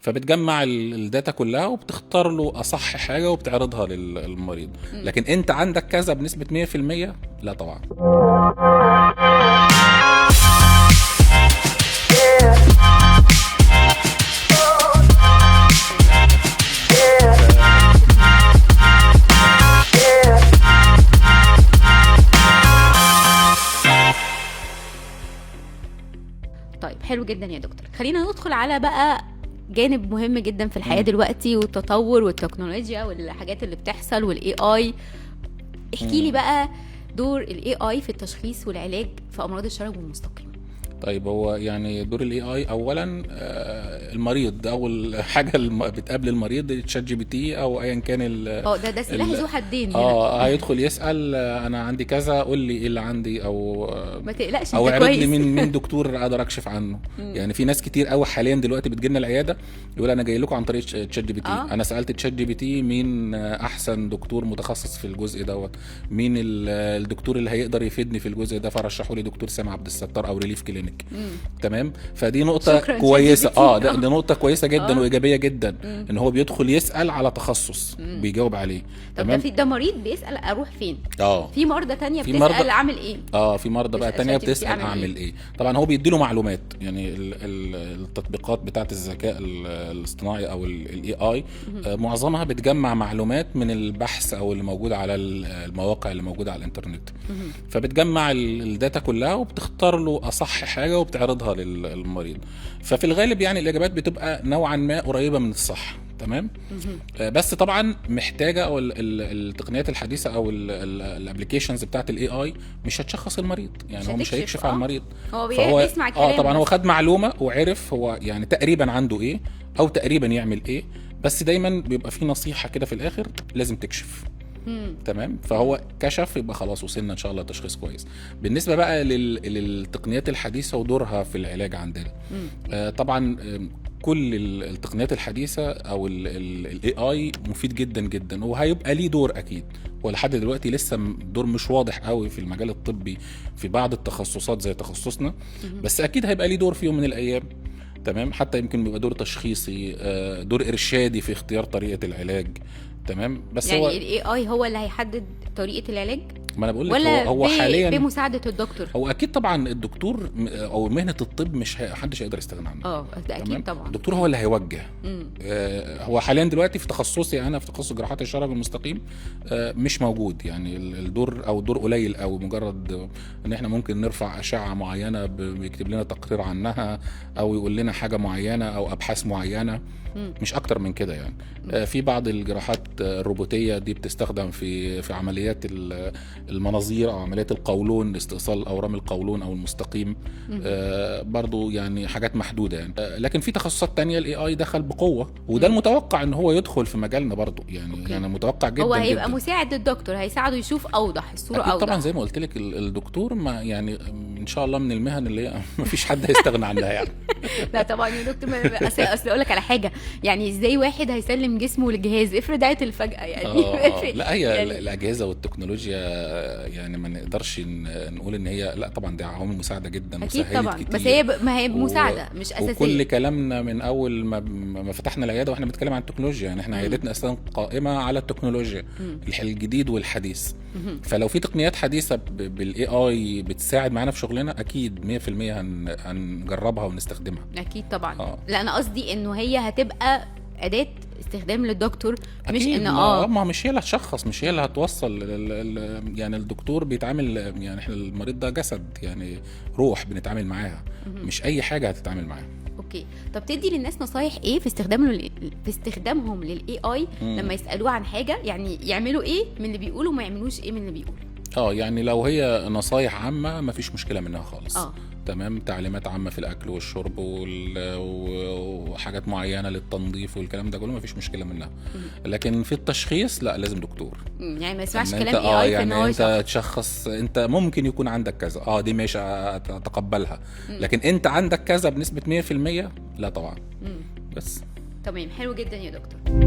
فبتجمع الداتا كلها وبتختار له اصح حاجه وبتعرضها للمريض. لكن انت عندك كذا بنسبه 100%، لا طبعا. طيب حلو جدا يا دكتور. خلينا ندخل على بقى جانب مهم جدا في الحياة دلوقتي، والتطور والتكنولوجيا والحاجات اللي بتحصل والاي اي. احكي لي بقى دور الاي اي في التشخيص والعلاج في امراض الشرج والمستقيم. طيب هو يعني دور الاي اي اولا المريض، اول حاجه بتقابل المريض تشات جي بي تي او ايا كان ده سلاح ذو حدين هنا. هيدخل يسال انا عندي كذا، قول لي ايه اللي عندي، او ما تقلقش او انت اعرض كويس. لي مين دكتور اقدر اكشف عنه. يعني في ناس كتير قوي حاليا دلوقتي بتجيلنا العياده يقول انا جاي لكم عن طريق تشات جي بي تي. انا سالت تشات جي بي تي مين احسن دكتور متخصص في الجزء دوت، مين الدكتور اللي هيقدر يفيدني في الجزء ده، فرشحوا لي دكتور سامع عبد الستار او ريليف كلينيك. تمام. فدي نقطه كويسه. دي نقطه كويسه جدا وايجابيه جدا، ان هو بيدخل يسال على تخصص بيجاوب عليه. تمام. ده مريض بيسال اروح فين. في مرضى تانية بتسال اعمل ايه. في مرضى بقى تانية بتسال اعمل ايه. طبعا هو بيديله معلومات، يعني التطبيقات بتاعه الذكاء الاصطناعي او الاي اي معظمها بتجمع معلومات من البحث او اللي موجود على المواقع اللي موجوده على الانترنت. فبتجمع الداتا كلها وبتختار له اصح حاجه وبتعرضها للمريض. ففي الغالب يعني الاجابات بتبقى نوعا ما قريبه من الصح. تمام. بس طبعا محتاجه او التقنيات الحديثه او الابلكيشنز بتاعت الاي اي مش هتشخص المريض، يعني هو مش هيكشف على المريض. هو بيسمع كلام. طبعا هو خد معلومه وعرف هو يعني تقريبا عنده ايه او تقريبا يعمل ايه، بس دايما بيبقى في نصيحه كده في الاخر لازم تكشف. تمام. فهو كشف يبقى خلاص وصلنا ان شاء الله تشخيص كويس. بالنسبه بقى للتقنيات الحديثه ودورها في العلاج عندنا، طبعا كل التقنيات الحديثه او الاي اي مفيد جدا جدا وهيبقى ليه دور اكيد. ولحد دلوقتي لسه دور مش واضح قوي في المجال الطبي في بعض التخصصات زي تخصصنا، بس اكيد هيبقى ليه دور في يوم من الايام. تمام. حتى يمكن بيبقى دور تشخيصي، دور ارشادي في اختيار طريقه العلاج. تمام. بس يعني الاي اي هو اللي هيحدد طريقه العلاج، ما انا بقول لك ولا هو حاليا بمساعده الدكتور؟ هو اكيد طبعا الدكتور او مهنه الطب مش حدش هيقدر يستغنى عنها. ده اكيد طبعا. الدكتور هو اللي هيوجه. هو حاليا دلوقتي في تخصصي انا في تخصص جراحات الشرج المستقيم مش موجود، يعني الدور قليل قوي. مجرد ان احنا ممكن نرفع اشعه معينه بيكتب لنا تقرير عنها او يقول لنا حاجه معينه او ابحاث معينه، مش اكتر من كده يعني. في بعض الجراحات الروبوتيه دي بتستخدم في عمليات المناظير او عمليات القولون، استئصال اورام القولون او المستقيم. برضو يعني حاجات محدوده يعني. لكن في تخصصات تانية الاي اي دخل بقوه، وده المتوقع ان هو يدخل في مجالنا برضو يعني. يعني متوقع جدا. هو هيبقى جداً. مساعد للدكتور، هيساعده يشوف اوضح الصوره أكيد اوضح. طبعا زي ما قلت لك الدكتور ما يعني ان شاء الله من المهن اللي ما فيش حد هيستغنى عنها يعني. لا طبعا يا دكتور، اصل اقول لك على حاجه، يعني ازاي واحد هيسلم جسمه للجهاز افرض عطل فجاه يعني. لا هي يعني الاجهزه والتكنولوجيا يعني ما نقدرش نقول ان هي لا طبعا دي عوامل مساعده جدا اكيد طبعا كتير. بس هي ما هي مساعده مش اساسيه. وكل كلامنا من اول ما فتحنا العياده واحنا بنتكلم عن التكنولوجيا، يعني احنا عيادتنا اصلا قائمه على التكنولوجيا الجديد والحديث. فلو في تقنيات حديثه بالاي اي بتساعد معانا في شغلنا اكيد 100% هنجربها ونستخدمها. اكيد طبعا. لا انا قصدي انه هي هتبقى اداه استخدام للدكتور، مش ان ما مش هي اللي هتشخص، مش هي اللي هتوصل يعني الدكتور بيتعامل، يعني احنا المريض ده جسد يعني روح بنتعامل معاها، مش اي حاجه هتتعامل معاها. اوكي. طب تدي للناس نصايح ايه في استخدامهم للاي اي لما يسالوه عن حاجه، يعني يعملوا ايه من اللي بيقولوا وما يعملوش ايه من اللي بيقولوا؟ يعني لو هي نصايح عامه ما فيش مشكله منها خالص. تمام. تعليمات عامه في الاكل والشرب وحاجات معينه للتنظيف والكلام ده كله ما فيش مشكله منها. لكن في التشخيص لا لازم دكتور. يعني ما يسمعش كلام اي اي يعني انت تشخص انت ممكن يكون عندك كذا دي ماشي اتقبلها، لكن انت عندك كذا بنسبه 100% لا طبعا. بس تمام. حلو جدا يا دكتور.